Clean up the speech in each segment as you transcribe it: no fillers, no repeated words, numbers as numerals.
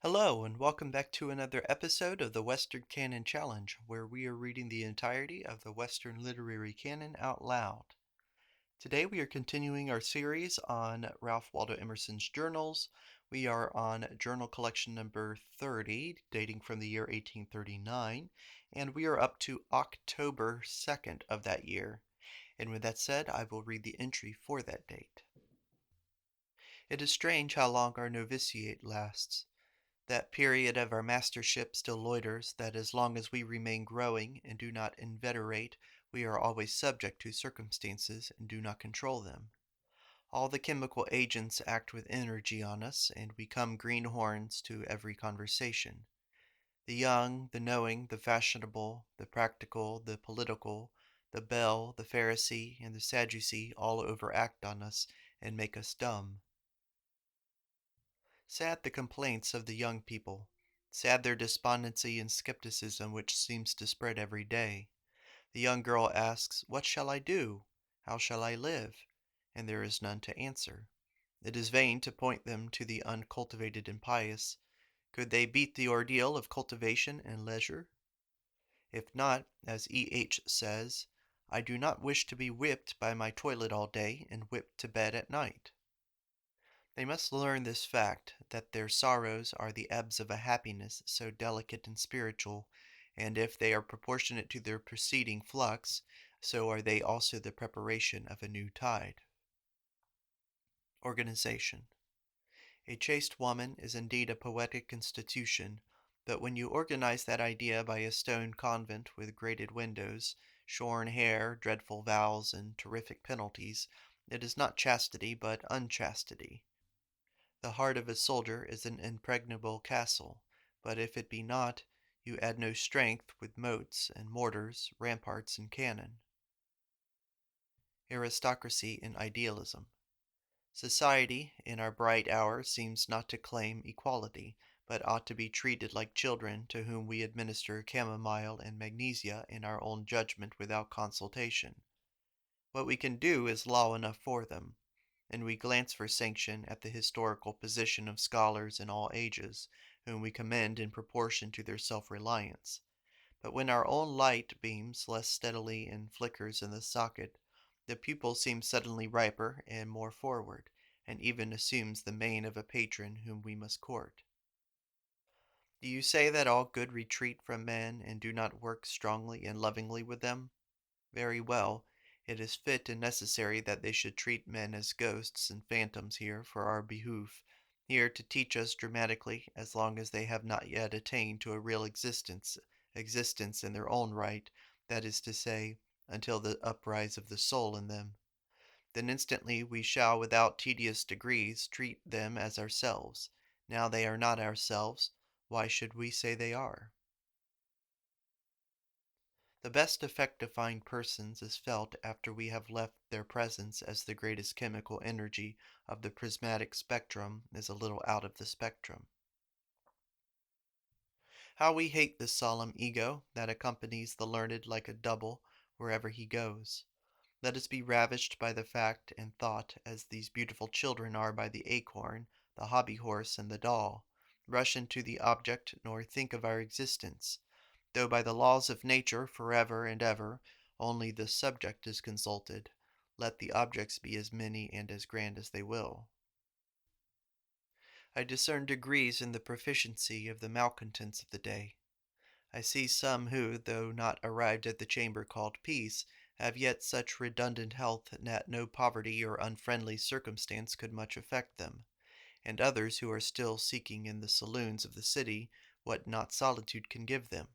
Hello, and welcome back to another episode of the Western Canon Challenge, where we are reading the entirety of the Western Literary Canon out loud. Today we are continuing our series on Ralph Waldo Emerson's journals. We are on journal collection number 30, dating from the year 1839, and we are up to October 2nd of that year. And with that said, I will read the entry for that date. It is strange how long our novitiate lasts. That period of our mastership still loiters, that as long as we remain growing and do not inveterate, we are always subject to circumstances and do not control them. All the chemical agents act with energy on us, and we come greenhorns to every conversation. The young, the knowing, the fashionable, the practical, the political, the belle, the Pharisee, and the Sadducee all overact on us and make us dumb. Sad the complaints of the young people, sad their despondency and skepticism which seems to spread every day. The young girl asks, "What shall I do? How shall I live?" And there is none to answer. It is vain to point them to the uncultivated and pious. Could they beat the ordeal of cultivation and leisure? If not, as E.H. says, I do not wish to be whipped by my toilet all day and whipped to bed at night. They must learn this fact, that their sorrows are the ebbs of a happiness so delicate and spiritual, and if they are proportionate to their preceding flux, so are they also the preparation of a new tide. Organization. A chaste woman is indeed a poetic institution, but when you organize that idea by a stone convent with grated windows, shorn hair, dreadful vows, and terrific penalties, it is not chastity but unchastity. The heart of a soldier is an impregnable castle, but if it be not, you add no strength with moats and mortars, ramparts and cannon. Aristocracy and idealism. Society, in our bright hour, seems not to claim equality, but ought to be treated like children to whom we administer chamomile and magnesia in our own judgment without consultation. What we can do is law enough for them, and we glance for sanction at the historical position of scholars in all ages, whom we commend in proportion to their self-reliance. But when our own light beams less steadily and flickers in the socket, the pupil seems suddenly riper and more forward, and even assumes the mien of a patron whom we must court. Do you say that all good retreat from men and do not work strongly and lovingly with them? Very well, it is fit and necessary that they should treat men as ghosts and phantoms here for our behoof, here to teach us dramatically as long as they have not yet attained to a real existence in their own right, that is to say, until the uprise of the soul in them. Then instantly we shall without tedious degrees treat them as ourselves. Now they are not ourselves, why should we say they are? The best effect of fine persons is felt after we have left their presence, as the greatest chemical energy of the prismatic spectrum is a little out of the spectrum. How we hate this solemn ego that accompanies the learned like a double wherever he goes. Let us be ravished by the fact and thought as these beautiful children are by the acorn, the hobby horse, and the doll. Rush into the object, nor think of our existence. Though by the laws of nature forever and ever only the subject is consulted, let the objects be as many and as grand as they will. I discern degrees in the proficiency of the malcontents of the day. I see some who, though not arrived at the chamber called peace, have yet such redundant health that no poverty or unfriendly circumstance could much affect them, and others who are still seeking in the saloons of the city what not solitude can give them.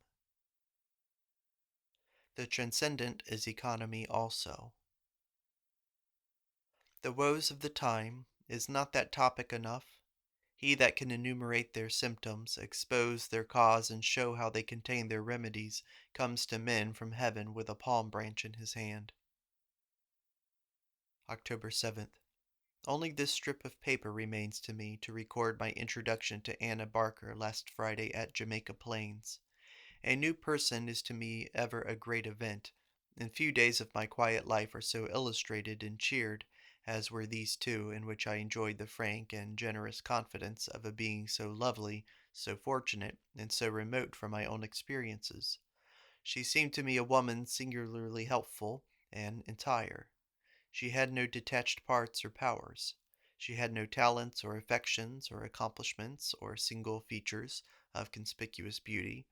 The transcendent is economy also. The woes of the time, is not that topic enough? He that can enumerate their symptoms, expose their cause, and show how they contain their remedies, comes to men from heaven with a palm branch in his hand. October 7th. Only this strip of paper remains to me to record my introduction to Anna Barker last Friday at Jamaica Plains. A new person is to me ever a great event, and few days of my quiet life are so illustrated and cheered as were these two, in which I enjoyed the frank and generous confidence of a being so lovely, so fortunate, and so remote from my own experiences. She seemed to me a woman singularly helpful and entire. She had no detached parts or powers. She had no talents or affections or accomplishments or single features of conspicuous beauty,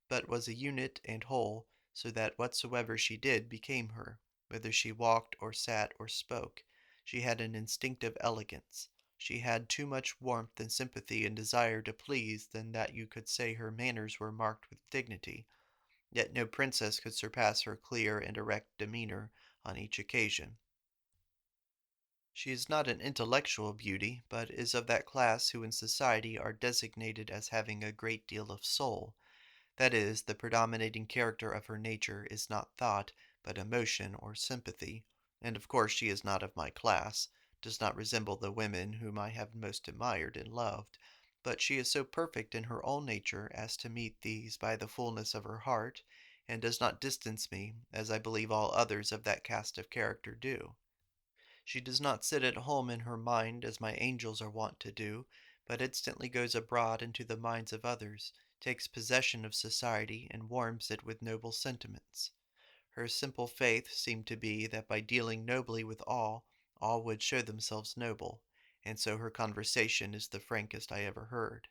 but was a unit and whole, so that whatsoever she did became her, whether she walked or sat or spoke. She had an instinctive elegance. She had too much warmth and sympathy and desire to please than that you could say her manners were marked with dignity. Yet no princess could surpass her clear and erect demeanor on each occasion. She is not an intellectual beauty, but is of that class who in society are designated as having a great deal of soul. That is, the predominating character of her nature is not thought, but emotion or sympathy, and of course she is not of my class, does not resemble the women whom I have most admired and loved, but she is so perfect in her own nature as to meet these by the fullness of her heart, and does not distance me, as I believe all others of that cast of character do. She does not sit at home in her mind as my angels are wont to do, but instantly goes abroad into the minds of others, takes possession of society, and warms it with noble sentiments. Her simple faith seemed to be that by dealing nobly with all would show themselves noble, and so her conversation is the frankest I ever heard.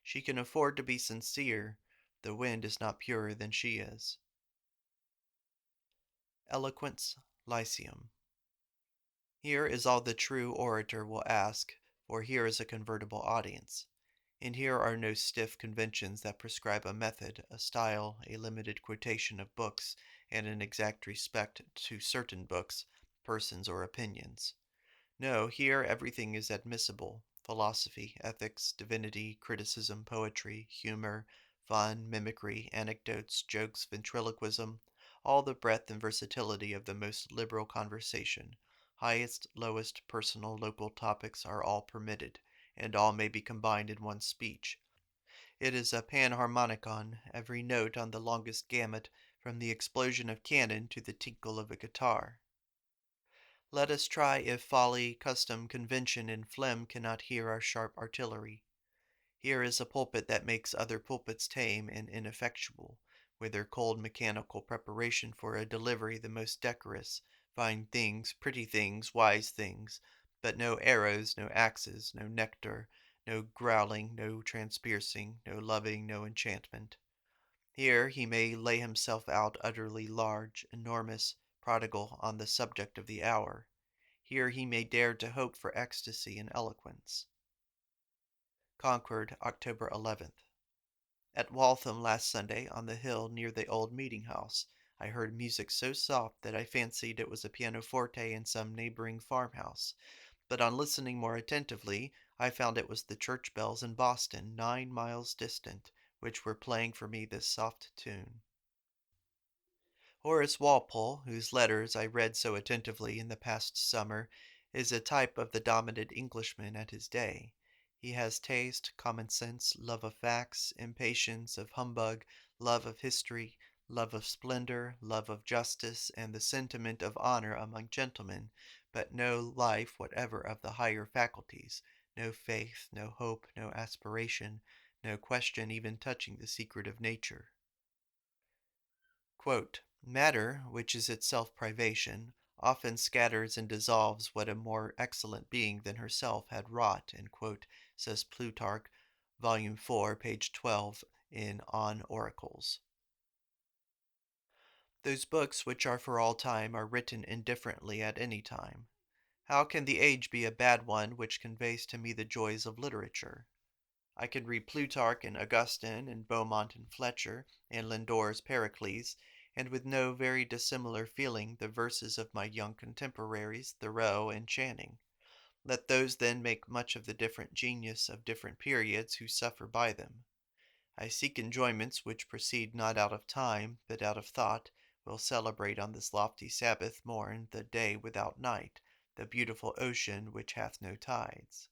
She can afford to be sincere. The wind is not purer than she is. Eloquence Lyceum. Here is all the true orator will ask, for here is a convertible audience. And here are no stiff conventions that prescribe a method, a style, a limited quotation of books, and an exact respect to certain books, persons, or opinions. No, here everything is admissible: philosophy, ethics, divinity, criticism, poetry, humor, fun, mimicry, anecdotes, jokes, ventriloquism, all the breadth and versatility of the most liberal conversation. Highest, lowest, personal, local topics are all permitted, and all may be combined in one speech. It is a panharmonicon, every note on the longest gamut, from the explosion of cannon to the tinkle of a guitar. Let us try if folly, custom, convention, and phlegm cannot hear our sharp artillery. Here is a pulpit that makes other pulpits tame and ineffectual, with their cold mechanical preparation for a delivery the most decorous, fine things, pretty things, wise things, but no arrows, no axes, no nectar, no growling, no transpiercing, no loving, no enchantment. Here he may lay himself out utterly large, enormous, prodigal on the subject of the hour. Here he may dare to hope for ecstasy and eloquence. Concord, October 11th. At Waltham last Sunday, on the hill near the old meeting house, I heard music so soft that I fancied it was a pianoforte in some neighboring farmhouse, but on listening more attentively, I found it was the church bells in Boston, 9 miles distant, which were playing for me this soft tune. Horace Walpole, whose letters I read so attentively in the past summer, is a type of the dominant Englishman at his day. He has taste, common sense, love of facts, impatience of humbug, love of history, love of splendor, love of justice, and the sentiment of honor among gentlemen, but no life whatever of the higher faculties, no faith, no hope, no aspiration, no question even touching the secret of nature. Matter, which is itself privation, often scatters and dissolves what a more excellent being than herself had wrought, says Plutarch, Vol.4, page 12, in On Oracles. Those books which are for all time are written indifferently at any time. How can the age be a bad one which conveys to me the joys of literature? I can read Plutarch and Augustine and Beaumont and Fletcher and Lindor's Pericles, and with no very dissimilar feeling the verses of my young contemporaries, Thoreau and Channing. Let those then make much of the different genius of different periods who suffer by them. I seek enjoyments which proceed not out of time, but out of thought, will celebrate on this lofty Sabbath morn the day without night, the beautiful ocean which hath no tides.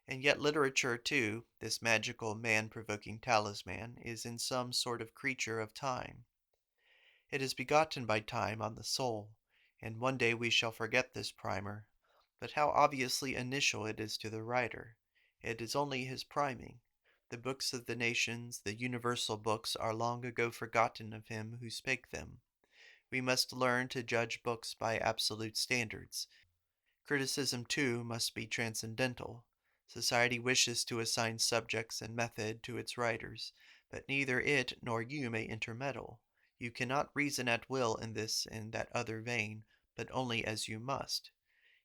And yet literature, too, this magical man-provoking talisman, is in some sort of creature of time. It is begotten by time on the soul, and one day we shall forget this primer. But how obviously initial it is to the writer! It is only his priming. The books of the nations, the universal books, are long ago forgotten of him who spake them. We must learn to judge books by absolute standards. Criticism, too, must be transcendental. Society wishes to assign subjects and method to its writers, but neither it nor you may intermeddle. You cannot reason at will in this and that other vein, but only as you must.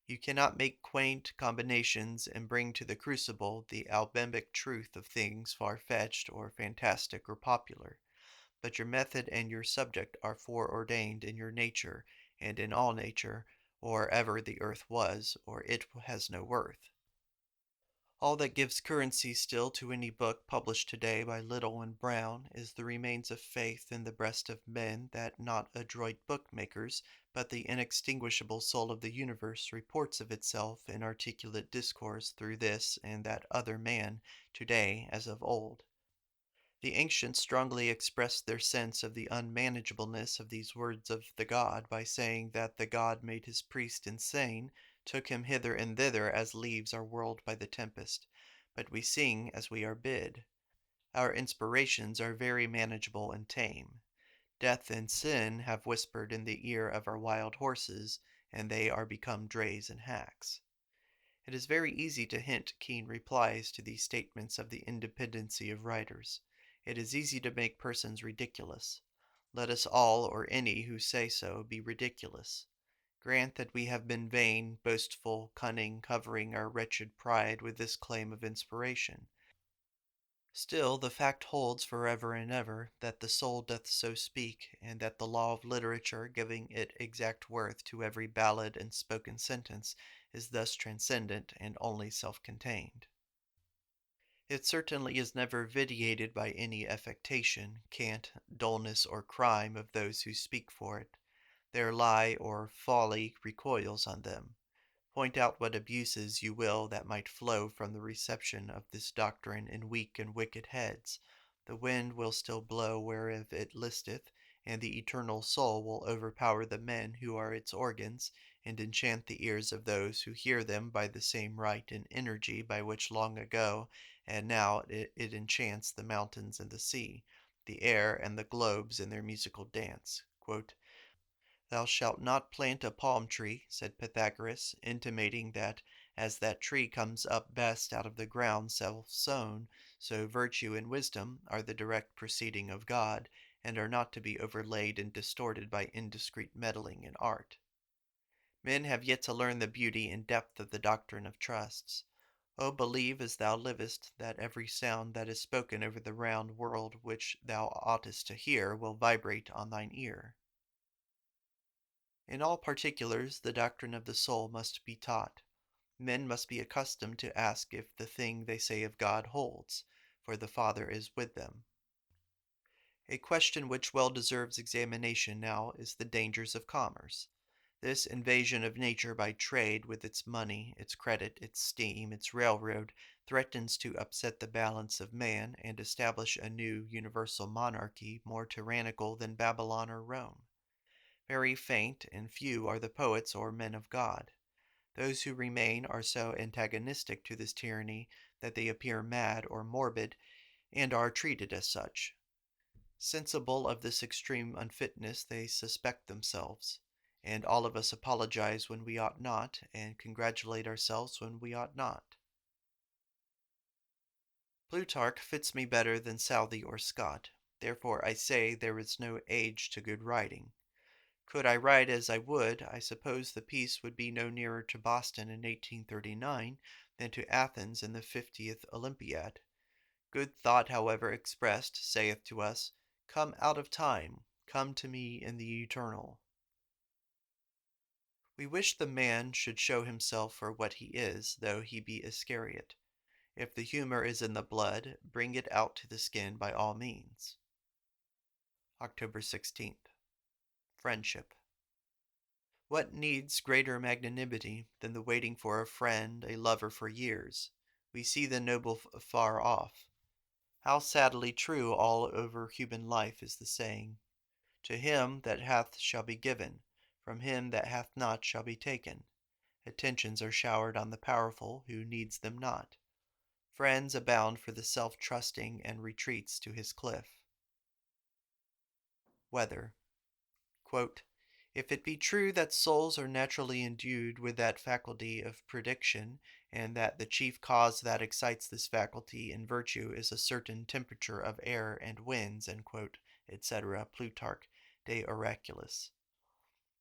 You cannot make quaint combinations and bring to the crucible the alchemic truth of things far-fetched or fantastic or popular. But your method and your subject are foreordained in your nature and in all nature, or ever the earth was, or it has no worth. All that gives currency still to any book published today by Little and Brown is the remains of faith in the breast of men that not adroit bookmakers, but the inextinguishable soul of the universe reports of itself in articulate discourse through this and that other man, today as of old. The ancients strongly expressed their sense of the unmanageableness of these words of the god by saying that the god made his priest insane, took him hither and thither as leaves are whirled by the tempest. But we sing as we are bid. Our inspirations are very manageable and tame. Death and sin have whispered in the ear of our wild horses, and they are become drays and hacks. It is very easy to hint keen replies to these statements of the independency of writers. It is easy to make persons ridiculous. Let us all, or any who say so, be ridiculous. Grant that we have been vain, boastful, cunning, covering our wretched pride with this claim of inspiration. Still the fact holds forever and ever that the soul doth so speak, and that the law of literature, giving it exact worth to every ballad and spoken sentence, is thus transcendent and only self-contained. It certainly is never vitiated by any affectation, cant, dullness, or crime of those who speak for it. Their lie or folly recoils on them. Point out what abuses you will that might flow from the reception of this doctrine in weak and wicked heads. The wind will still blow whereof it listeth, and the eternal soul will overpower the men who are its organs, and enchant the ears of those who hear them by the same right and energy by which long ago and now it enchants the mountains and the sea, the air and the globes in their musical dance. Thou shalt not plant a palm tree, said Pythagoras, intimating that as that tree comes up best out of the ground self-sown, so virtue and wisdom are the direct proceeding of God, and are not to be overlaid and distorted by indiscreet meddling in art. Men have yet to learn the beauty and depth of the doctrine of trusts. O believe as thou livest that every sound that is spoken over the round world which thou oughtest to hear will vibrate on thine ear. In all particulars, the doctrine of the soul must be taught. Men must be accustomed to ask if the thing they say of God holds, for the Father is with them. A question which well deserves examination now is the dangers of commerce. This invasion of nature by trade, with its money, its credit, its steam, its railroad, threatens to upset the balance of man and establish a new universal monarchy more tyrannical than Babylon or Rome. Very faint and few are the poets or men of God. Those who remain are so antagonistic to this tyranny that they appear mad or morbid, and are treated as such. Sensible of this extreme unfitness, they suspect themselves, and all of us apologize when we ought not, and congratulate ourselves when we ought not. Plutarch fits me better than Southey or Scott, therefore I say there is no age to good writing. Could I write as I would, I suppose the piece would be no nearer to Boston in 1839 than to Athens in the 50th Olympiad. Good thought, however expressed, saith to us, "Come out of time, come to me in the eternal." We wish the man should show himself for what he is, though he be Iscariot. If the humor is in the blood, bring it out to the skin by all means. October 16th. Friendship. What needs greater magnanimity than the waiting for a friend, a lover for years? We see the noble far off. How sadly true all over human life is the saying, "To him that hath shall be given, from him that hath not shall be taken." Attentions are showered on the powerful who needs them not. Friends abound for the self-trusting and retreats to his cliff. Weather. Quote, if it be true that souls are naturally endued with that faculty of prediction, and that the chief cause that excites this faculty in virtue is a certain temperature of air and winds, etc., Plutarch, De Oraculis.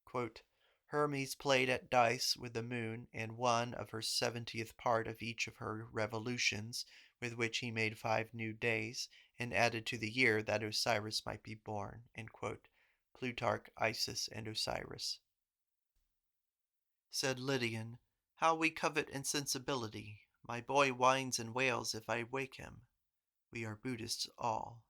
Quote, Hermes played at dice with the moon, and won of her 70th part of each of her revolutions, with which he made 5 new days, and added to the year that Osiris might be born. Plutarch, Isis, and Osiris. Said Lydian, how we covet insensibility! My boy whines and wails if I wake him. We are Buddhists all.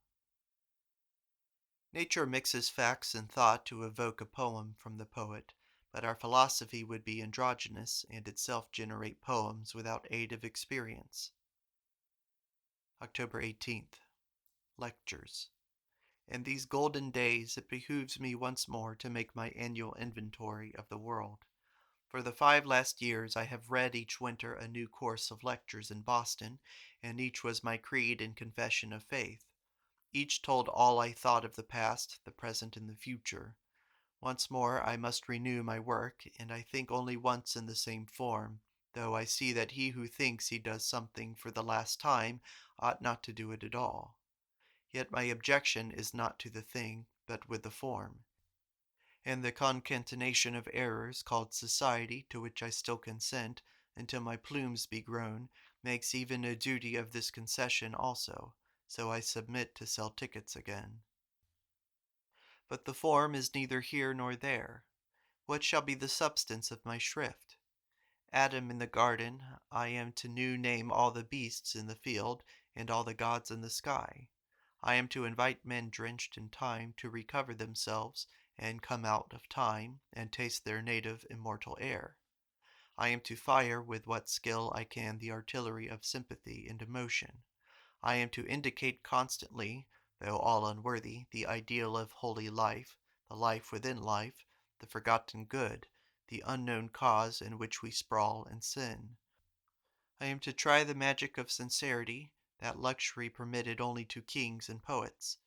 Nature mixes facts and thought to evoke a poem from the poet, but our philosophy would be androgynous and itself generate poems without aid of experience. October 18th. Lectures. In these golden days it behooves me once more to make my annual inventory of the world. For the 5 last years I have read each winter a new course of lectures in Boston, and each was my creed and confession of faith. Each told all I thought of the past, the present, and the future. Once more I must renew my work, and I think only once in the same form, though I see that he who thinks he does something for the last time ought not to do it at all. Yet my objection is not to the thing, but with the form. And the concatenation of errors, called society, to which I still consent, until my plumes be grown, makes even a duty of this concession also, so I submit to sell tickets again. But the form is neither here nor there. What shall be the substance of my shrift? Adam in the garden, I am to new name all the beasts in the field, and all the gods in the sky. I am to invite men drenched in time to recover themselves, and come out of time, and taste their native immortal air. I am to fire with what skill I can the artillery of sympathy and emotion. I am to indicate constantly, though all unworthy, the ideal of holy life, the life within life, the forgotten good, the unknown cause in which we sprawl and sin. I am to try the magic of sincerity, that luxury permitted only to kings and poets.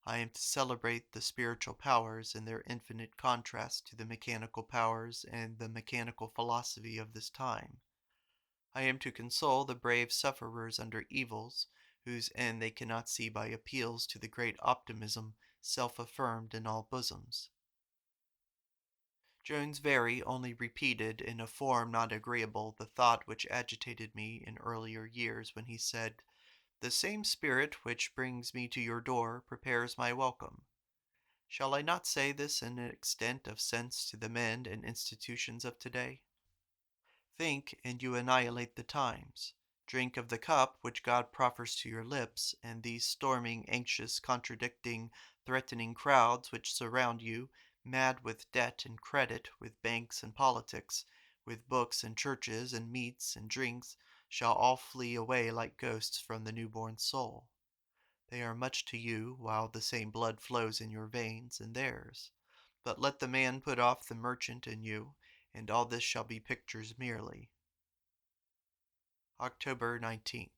I am to celebrate the spiritual powers in their infinite contrast to the mechanical powers and the mechanical philosophy of this time. I am to console the brave sufferers under evils, whose end they cannot see by appeals to the great optimism self-affirmed in all bosoms. Jones Very only repeated in a form not agreeable the thought which agitated me in earlier years when he said, the same spirit which brings me to your door prepares my welcome. Shall I not say this in an extent of sense to the men and institutions of today? Think, and you annihilate the times. Drink of the cup which God proffers to your lips, and these storming, anxious, contradicting, threatening crowds which surround you, mad with debt and credit, with banks and politics, with books and churches and meats and drinks, shall all flee away like ghosts from the newborn soul. They are much to you, while the same blood flows in your veins and theirs. But let the man put off the merchant in you, and all this shall be pictures merely. October 19th.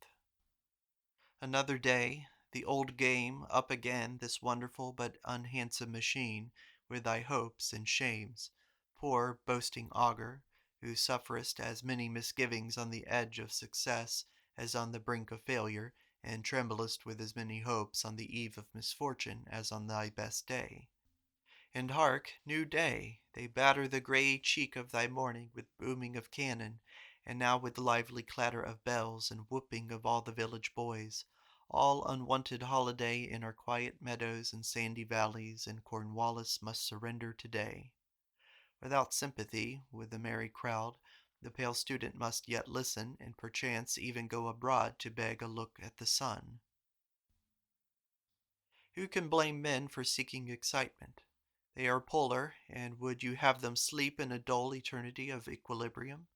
Another day, the old game, up again, this wonderful but unhandsome machine, with thy hopes and shames, poor boasting augur, who sufferest as many misgivings on the edge of success as on the brink of failure, and tremblest with as many hopes on the eve of misfortune as on thy best day. And hark, new day! They batter the grey cheek of thy morning with booming of cannon, and now with lively clatter of bells and whooping of all the village boys, all unwonted holiday in our quiet meadows and sandy valleys, and Cornwallis must surrender today. Without sympathy with the merry crowd, the pale student must yet listen, and perchance even go abroad to beg a look at the sun. Who can blame men for seeking excitement? They are polar, and would you have them sleep in a dull eternity of equilibrium?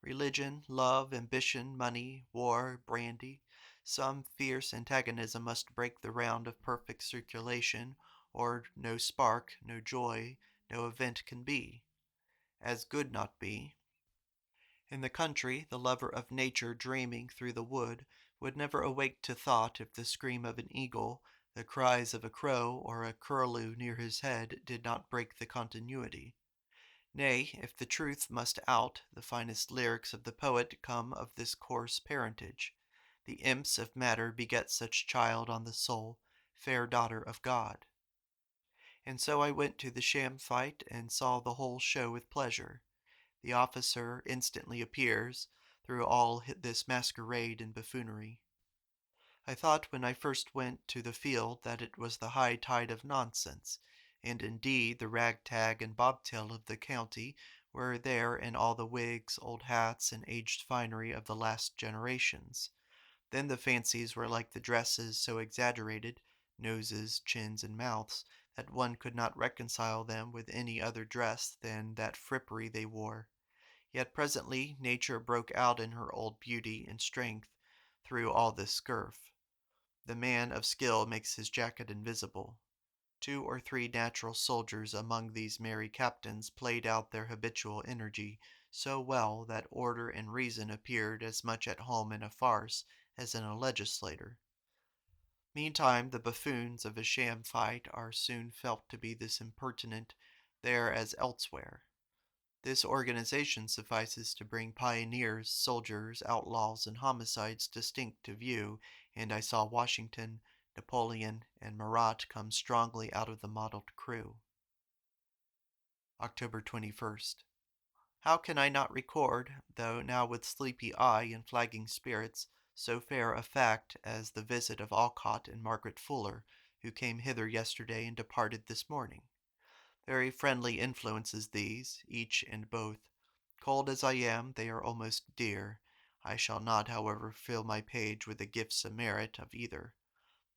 Religion, love, ambition, money, war, brandy, some fierce antagonism must break the round of perfect circulation, or no spark, no joy, no event can be, as good not be. In the country, the lover of nature dreaming through the wood would never awake to thought if the scream of an eagle, the cries of a crow, or a curlew near his head did not break the continuity. Nay, if the truth must out, the finest lyrics of the poet come of this coarse parentage. The imps of matter beget such child on the soul, fair daughter of God. And so I went to the sham fight and saw the whole show with pleasure. The officer instantly appears through all this masquerade and buffoonery. I thought when I first went to the field that it was the high tide of nonsense, and indeed the ragtag and bobtail of the county were there in all the wigs, old hats, and aged finery of the last generations. Then the fancies were like the dresses, so exaggerated, noses, chins, and mouths, that one could not reconcile them with any other dress than that frippery they wore. Yet presently nature broke out in her old beauty and strength through all this scurf. The man of skill makes his jacket invisible. 2 or 3 natural soldiers among these merry captains played out their habitual energy so well that order and reason appeared as much at home in a farce as in a legislature. Meantime the buffoons of a sham fight are soon felt to be as impertinent there as elsewhere. This organization suffices to bring pioneers, soldiers, outlaws, and homicides distinct to view, and I saw Washington, Napoleon, and Marat come strongly out of the mottled crew. October 21st. How can I not record, though now with sleepy eye and flagging spirits, so fair a fact as the visit of Alcott and Margaret Fuller, who came hither yesterday and departed this morning? Very friendly influences these, each and both. Cold as I am, they are almost dear. I shall not, however, fill my page with the gifts of merit of either.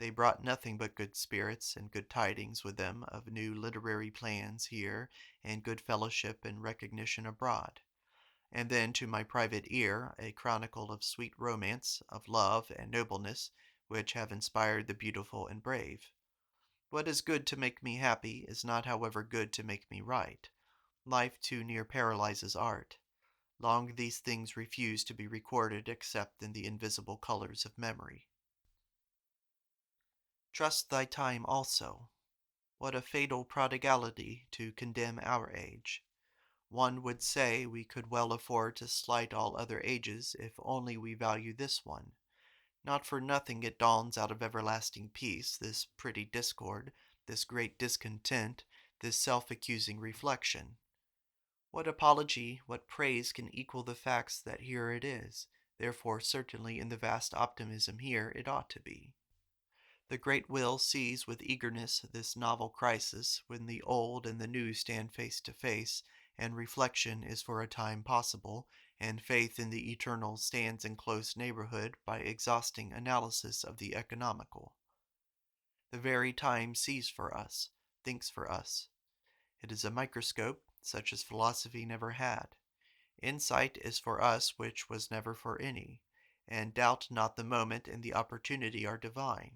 They brought nothing but good spirits and good tidings with them of new literary plans here and good fellowship and recognition abroad. And then to my private ear a chronicle of sweet romance, of love and nobleness, which have inspired the beautiful and brave. What is good to make me happy is not however good to make me write. Life too near paralyzes art. Long these things refuse to be recorded except in the invisible colors of memory. Trust thy time also. What a fatal prodigality to condemn our age. One would say we could well afford to slight all other ages if only we value this one. Not for nothing it dawns out of everlasting peace, this pretty discord, this great discontent, this self-accusing reflection. What apology, what praise can equal the facts that here it is? Therefore certainly in the vast optimism here it ought to be. The great will sees with eagerness this novel crisis when the old and the new stand face to face, and reflection is for a time possible, and faith in the eternal stands in close neighborhood by exhausting analysis of the economical. The very time sees for us, thinks for us. It is a microscope such as philosophy never had. Insight is for us which was never for any, and doubt not the moment and the opportunity are divine.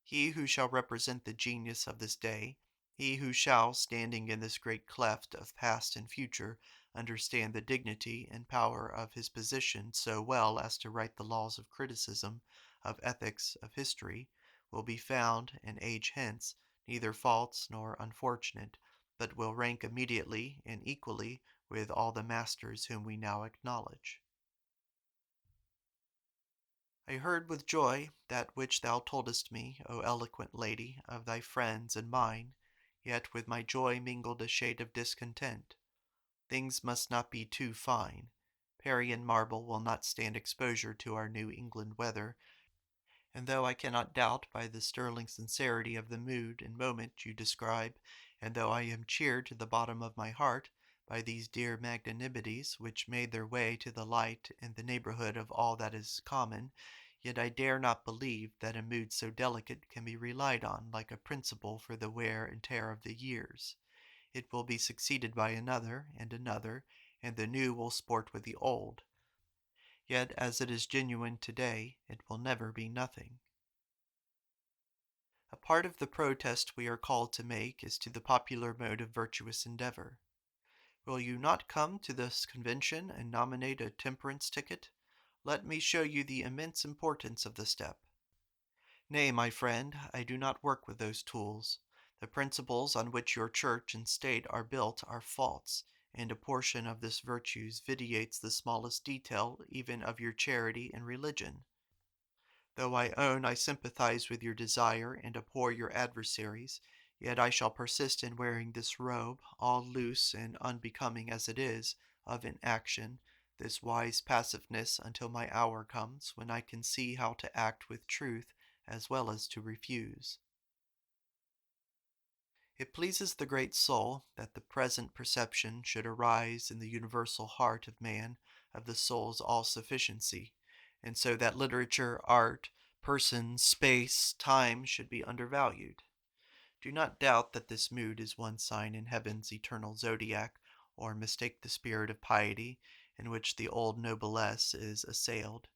He who shall represent the genius of this day, he who shall, standing in this great cleft of past and future, understand the dignity and power of his position so well as to write the laws of criticism, of ethics, of history, will be found, an age hence, neither false nor unfortunate, but will rank immediately and equally with all the masters whom we now acknowledge. I heard with joy that which thou toldest me, O eloquent lady, of thy friends and mine, yet with my joy mingled a shade of discontent. Things must not be too fine. Parian marble will not stand exposure to our New England weather, and though I cannot doubt by the sterling sincerity of the mood and moment you describe, and though I am cheered to the bottom of my heart by these dear magnanimities which made their way to the light in the neighborhood of all that is common, yet I dare not believe that a mood so delicate can be relied on like a principle for the wear and tear of the years. It will be succeeded by another, and the new will sport with the old. Yet as it is genuine today, it will never be nothing. A part of the protest we are called to make is to the popular mode of virtuous endeavor. Will you not come to this convention and nominate a temperance ticket? Let me show you the immense importance of the step. Nay, my friend, I do not work with those tools. The principles on which your church and state are built are false, and a portion of this virtues vitiates the smallest detail even of your charity and religion. Though I own I sympathize with your desire and abhor your adversaries, yet I shall persist in wearing this robe, all loose and unbecoming as it is, of inaction, this wise passiveness until my hour comes when I can see how to act with truth as well as to refuse. It pleases the great soul that the present perception should arise in the universal heart of man of the soul's all sufficiency, and so that literature, art, person, space, time should be undervalued. Do not doubt that this mood is one sign in heaven's eternal zodiac, or mistake the spirit of piety in which the old noblesse is assailed.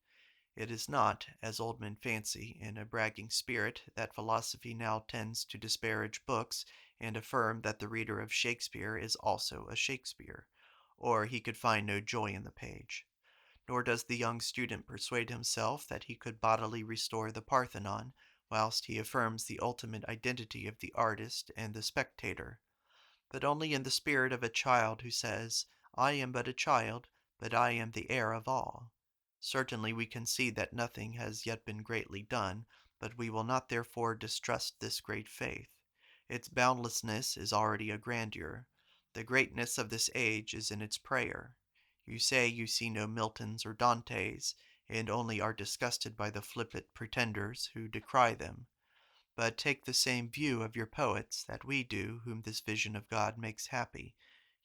It is not, as old men fancy, in a bragging spirit that philosophy now tends to disparage books and affirm that the reader of Shakespeare is also a Shakespeare, or he could find no joy in the page. Nor does the young student persuade himself that he could bodily restore the Parthenon, whilst he affirms the ultimate identity of the artist and the spectator, but only in the spirit of a child who says, I am but a child, but I am the heir of all. Certainly we can see that nothing has yet been greatly done, but we will not therefore distrust this great faith. Its boundlessness is already a grandeur. The greatness of this age is in its prayer. You say you see no Miltons or Dantes, and only are disgusted by the flippant pretenders who decry them. But take the same view of your poets that we do, whom this vision of God makes happy.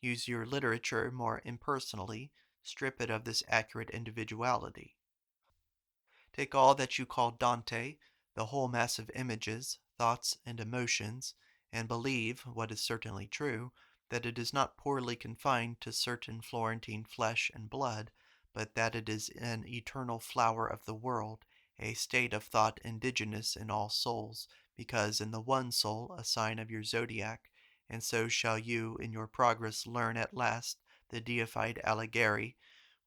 Use your literature more impersonally, strip it of this accurate individuality. Take all that you call Dante, the whole mass of images, thoughts, and emotions, and believe, what is certainly true, that it is not poorly confined to certain Florentine flesh and blood, but that it is an eternal flower of the world, a state of thought indigenous in all souls, because in the one soul a sign of your zodiac, and so shall you in your progress learn at last the deified Alighieri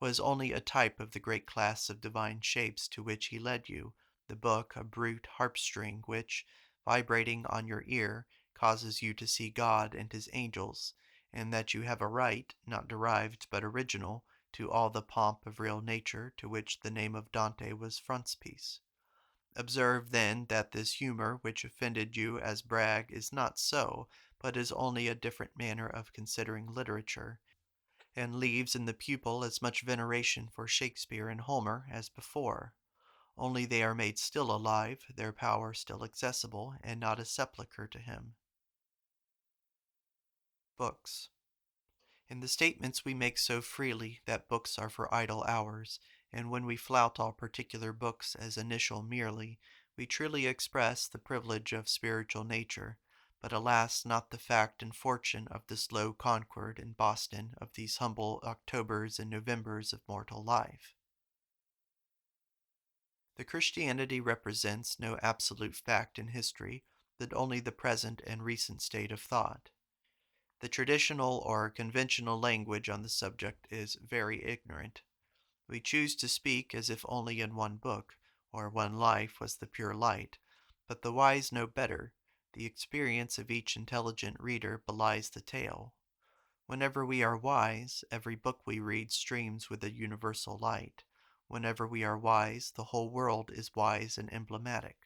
was only a type of the great class of divine shapes to which he led you, the book a brute harp-string which, vibrating on your ear, causes you to see God and his angels, and that you have a right, not derived but original, to all the pomp of real nature to which the name of Dante was frontispiece. Observe, then, that this humor which offended you as brag is not so, but is only a different manner of considering literature, and leaves in the pupil as much veneration for Shakespeare and Homer as before, only they are made still alive, their power still accessible, and not a sepulchre to him. Books. In the statements we make so freely that books are for idle hours, and when we flout all particular books as initial merely, we truly express the privilege of spiritual nature, but alas not the fact and fortune of this low Concord in Boston of these humble Octobers and Novembers of mortal life. The Christianity represents no absolute fact in history, but only the present and recent state of thought. The traditional or conventional language on the subject is very ignorant. We choose to speak as if only in one book, or one life was the pure light, but the wise know better. The experience of each intelligent reader belies the tale. Whenever we are wise, every book we read streams with a universal light. Whenever we are wise, the whole world is wise and emblematic.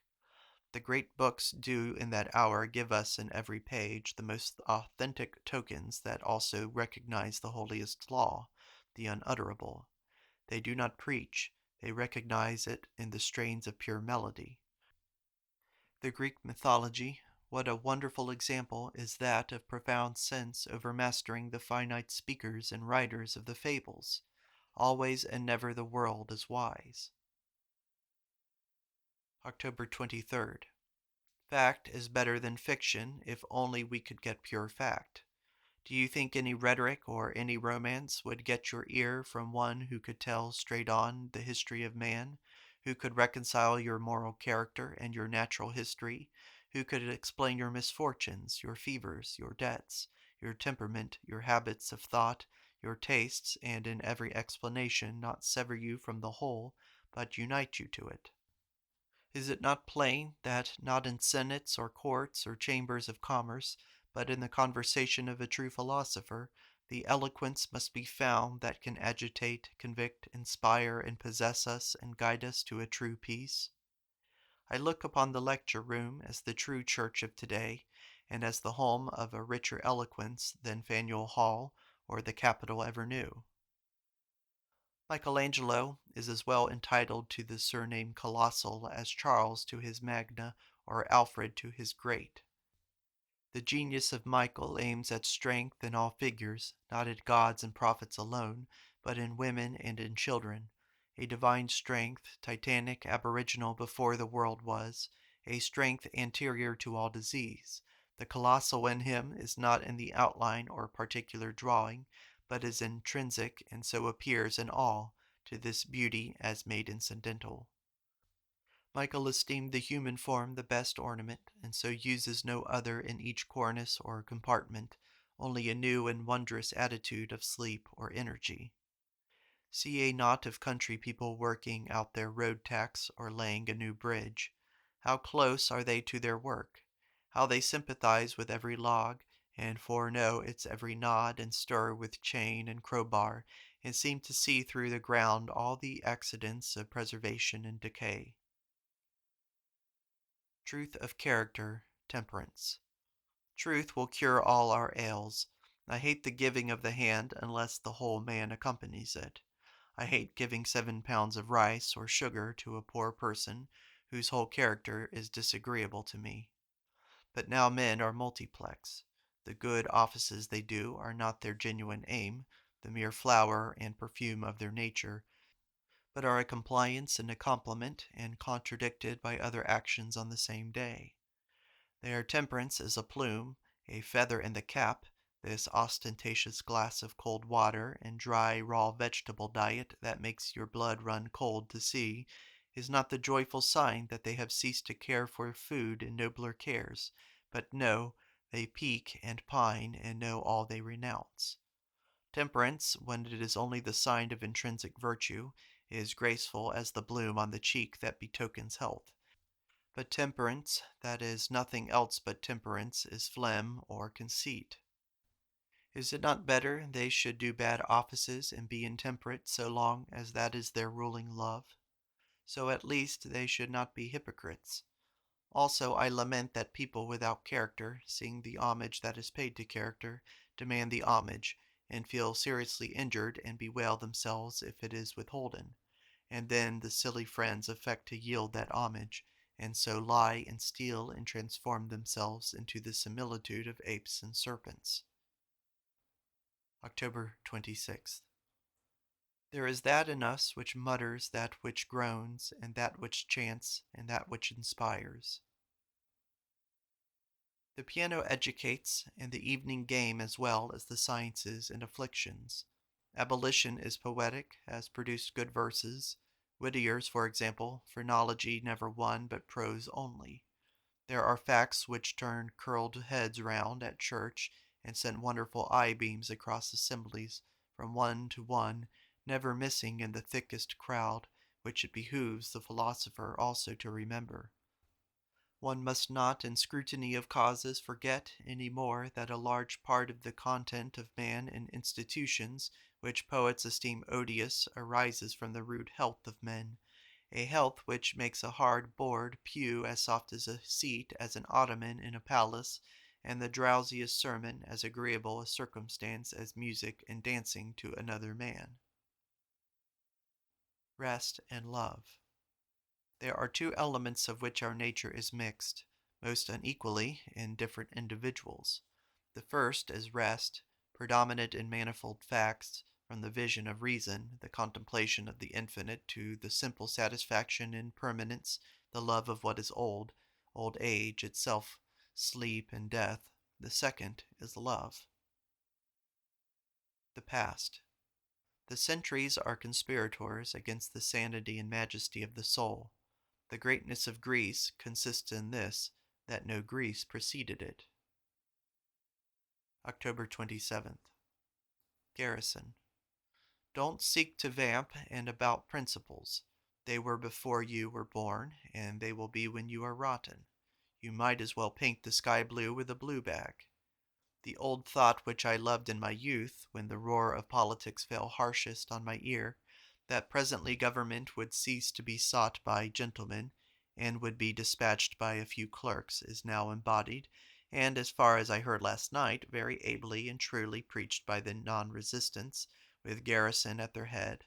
The great books do in that hour give us in every page the most authentic tokens that also recognize the holiest law, the unutterable. They do not preach, they recognize it in the strains of pure melody. The Greek mythology, what a wonderful example is that of profound sense overmastering the finite speakers and writers of the fables. Always and never the world is wise. October 23rd. Fact is better than fiction if only we could get pure fact. Do you think any rhetoric or any romance would get your ear from one who could tell straight on the history of man, who could reconcile your moral character and your natural history, who could explain your misfortunes, your fevers, your debts, your temperament, your habits of thought, your tastes, and in every explanation not sever you from the whole, but unite you to it. Is it not plain that not in senates or courts or chambers of commerce, but in the conversation of a true philosopher, the eloquence must be found that can agitate, convict, inspire, and possess us and guide us to a true peace? I look upon the lecture room as the true church of today, and as the home of a richer eloquence than Faneuil Hall or the Capitol ever knew. Michelangelo is as well entitled to the surname Colossal as Charles to his Magna or Alfred to his Great. The genius of Michael aims at strength in all figures, not at gods and prophets alone, but in women and in children. A divine strength, titanic, aboriginal before the world was, a strength anterior to all disease. The colossal in him is not in the outline or particular drawing, but is intrinsic, and so appears in all, to this beauty as made incidental. Michael esteemed the human form the best ornament, and so uses no other in each cornice or compartment, only a new and wondrous attitude of sleep or energy. See a knot of country people working out their road tax or laying a new bridge. How close are they to their work! How they sympathize with every log, and foreknow its every nod and stir with chain and crowbar, and seem to see through the ground all the accidents of preservation and decay. Truth of character, temperance. Truth will cure all our ails. I hate the giving of the hand unless the whole man accompanies it. I hate giving 7 pounds of rice or sugar to a poor person whose whole character is disagreeable to me. But now men are multiplex. The good offices they do are not their genuine aim, the mere flower and perfume of their nature, but are a compliance and a complement, and contradicted by other actions on the same day. Their temperance is a plume, a feather in the cap. This ostentatious glass of cold water and dry raw vegetable diet that makes your blood run cold to see is not the joyful sign that they have ceased to care for food and nobler cares, but no, they pique and pine and know all they renounce. Temperance, when it is only the sign of intrinsic virtue, is graceful as the bloom on the cheek that betokens health. But temperance, that is nothing else but temperance, is phlegm or conceit. Is it not better they should do bad offices and be intemperate so long as that is their ruling love? So at least they should not be hypocrites. Also I lament that people without character, seeing the homage that is paid to character, demand the homage, and feel seriously injured and bewail themselves if it is withholden. And then the silly friends affect to yield that homage, and so lie and steal and transform themselves into the similitude of apes and serpents. October 26th. There is that in us which mutters, that which groans, and that which chants, and that which inspires. The piano educates, and the evening game as well as the sciences and afflictions. Abolition is poetic, has produced good verses. Whittier's, for example, phrenology never won but prose only. There are facts which turn curled heads round at church and send wonderful eye-beams across assemblies from one to one, never missing in the thickest crowd, which it behooves the philosopher also to remember. One must not in scrutiny of causes forget any more that a large part of the content of man and institutions, which poets esteem odious, arises from the rude health of men, a health which makes a hard board pew as soft as a seat as an ottoman in a palace, and the drowsiest sermon as agreeable a circumstance as music and dancing to another man. Rest and love. There are two elements of which our nature is mixed, most unequally, in different individuals. The first is rest, predominant in manifold facts, from the vision of reason, the contemplation of the infinite, to the simple satisfaction in permanence, the love of what is old age itself, sleep and death. The second is love. The past. The centuries are conspirators against the sanity and majesty of the soul. The greatness of Greece consists in this, that no Greece preceded it. October 27th. Garrison. Don't seek to vamp and about principles. They were before you were born, and they will be when you are rotten. You might as well paint the sky blue with a blue bag. The old thought which I loved in my youth, when the roar of politics fell harshest on my ear, that presently government would cease to be sought by gentlemen, and would be dispatched by a few clerks, is now embodied, and as far as I heard last night, very ably and truly preached by the non-resistants, with Garrison at their head,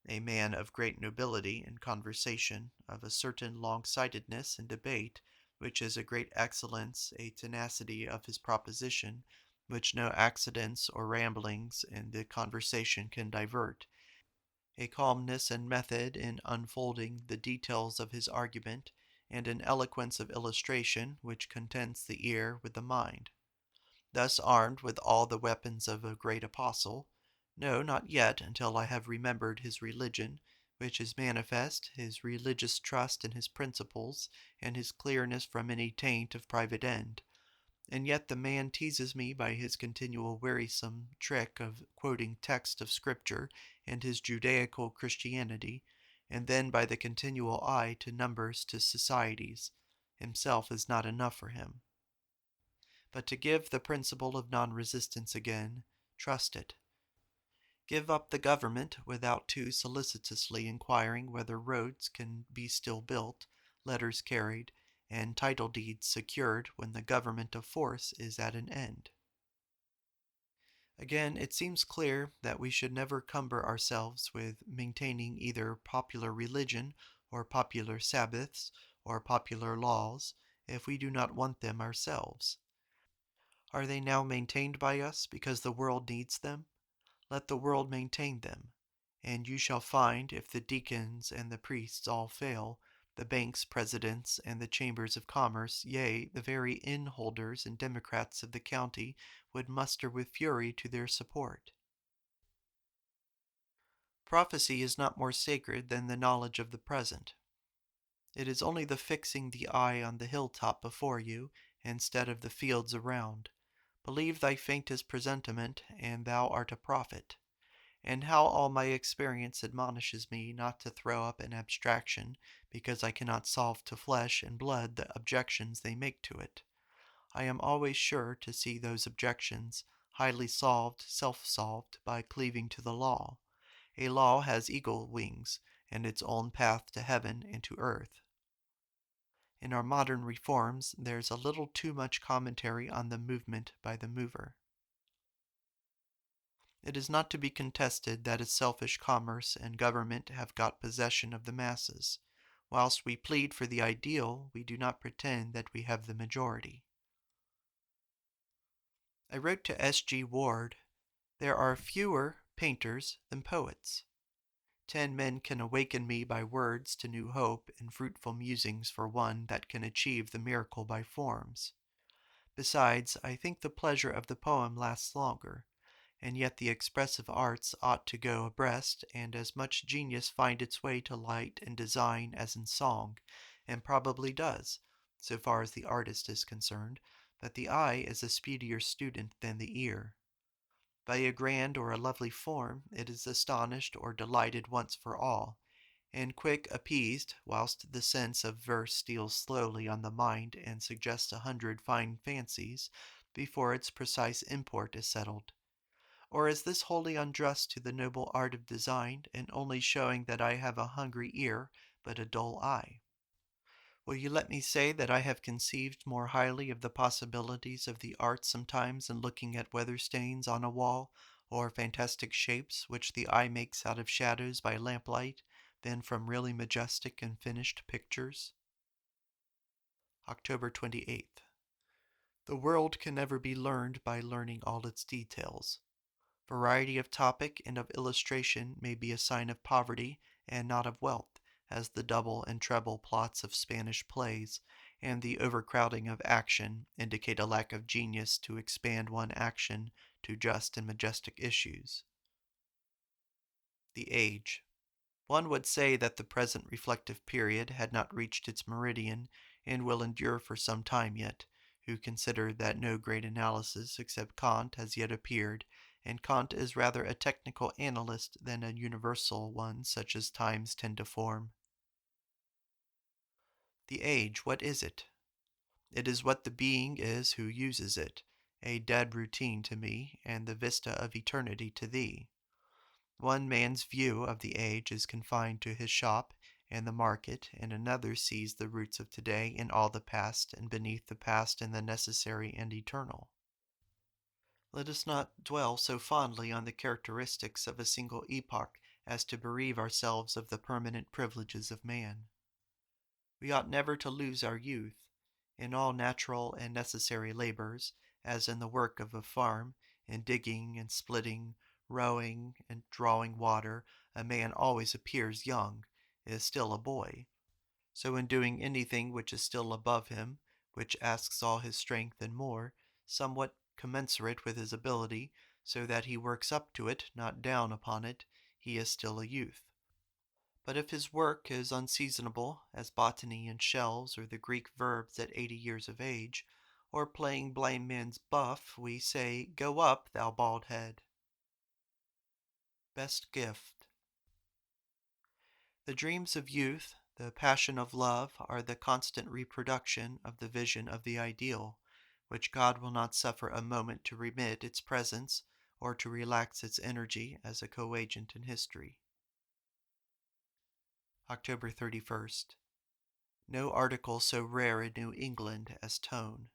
a man of great nobility in conversation, of a certain long-sightedness in debate, which is a great excellence, a tenacity of his proposition, which no accidents or ramblings in the conversation can divert, a calmness and method in unfolding the details of his argument, and an eloquence of illustration which contents the ear with the mind. Thus armed with all the weapons of a great apostle, no, not yet, until I have remembered his religion, which is manifest, his religious trust in his principles, and his clearness from any taint of private end. And yet the man teases me by his continual wearisome trick of quoting texts of Scripture and his Judaical Christianity, and then by the continual eye to numbers, to societies. Himself is not enough for him. But to give the principle of non-resistance again, trust it. Give up the government without too solicitously inquiring whether roads can be still built, letters carried, and title deeds secured when the government of force is at an end. Again, it seems clear that we should never cumber ourselves with maintaining either popular religion, or popular Sabbaths, or popular laws, if we do not want them ourselves. Are they now maintained by us because the world needs them? Let the world maintain them, and you shall find, if the deacons and the priests all fail, the banks' presidents and the chambers of commerce, yea, the very inn holders and democrats of the county, would muster with fury to their support. Prophecy is not more sacred than the knowledge of the present. It is only the fixing the eye on the hilltop before you, instead of the fields around. Believe thy faintest presentiment, and thou art a prophet. And how all my experience admonishes me not to throw up an abstraction, because I cannot solve to flesh and blood the objections they make to it. I am always sure to see those objections highly solved, self-solved, by cleaving to the law. A law has eagle wings, and its own path to heaven and to earth. In our modern reforms, there's a little too much commentary on the movement by the mover. It is not to be contested that a selfish commerce and government have got possession of the masses. Whilst we plead for the ideal, we do not pretend that we have the majority. I wrote to S.G. Ward, "There are fewer painters than poets. 10 men can awaken me by words to new hope and fruitful musings for one that can achieve the miracle by forms. Besides, I think the pleasure of the poem lasts longer, and yet the expressive arts ought to go abreast, and as much genius find its way to light and design as in song, and probably does, so far as the artist is concerned, but the eye is a speedier student than the ear. By a grand or a lovely form, it is astonished or delighted once for all, and quick appeased, whilst the sense of verse steals slowly on the mind and suggests 100 fine fancies before its precise import is settled. Or is this wholly unjust to the noble art of design, and only showing that I have a hungry ear but a dull eye? Will you let me say that I have conceived more highly of the possibilities of the arts sometimes in looking at weather stains on a wall, or fantastic shapes which the eye makes out of shadows by lamplight, than from really majestic and finished pictures? October 28th. The world can never be learned by learning all its details. Variety of topic and of illustration may be a sign of poverty and not of wealth, as the double and treble plots of Spanish plays, and the overcrowding of action indicate a lack of genius to expand one action to just and majestic issues. The age. One would say that the present reflective period had not reached its meridian, and will endure for some time yet, who consider that no great analysis except Kant has yet appeared, and Kant is rather a technical analyst than a universal one such as times tend to form. The age, what is it? It is what the being is who uses it, a dead routine to me, and the vista of eternity to thee. One man's view of the age is confined to his shop and the market, and another sees the roots of today in all the past, and beneath the past in the necessary and eternal. Let us not dwell so fondly on the characteristics of a single epoch as to bereave ourselves of the permanent privileges of man. We ought never to lose our youth. In all natural and necessary labors, as in the work of a farm, in digging and splitting, rowing and drawing water, a man always appears young, is still a boy. So in doing anything which is still above him, which asks all his strength and more, somewhat commensurate with his ability, so that he works up to it, not down upon it, he is still a youth. But if his work is unseasonable, as botany and shells, or the Greek verbs at 80 years of age, or playing blind man's buff, we say, "Go up, thou bald head." Best gift. The dreams of youth, the passion of love, are the constant reproduction of the vision of the ideal, which God will not suffer a moment to remit its presence or to relax its energy as a co-agent in history. October 31st. No article so rare in New England as tone.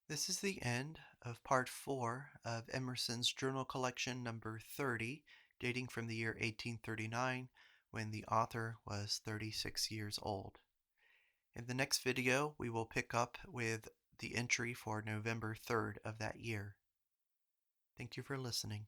This is the end of part 4 of Emerson's journal collection number 30, dating from the year 1839, when the author was 36 years old. In the next video, we will pick up with the entry for November 3rd of that year. Thank you for listening.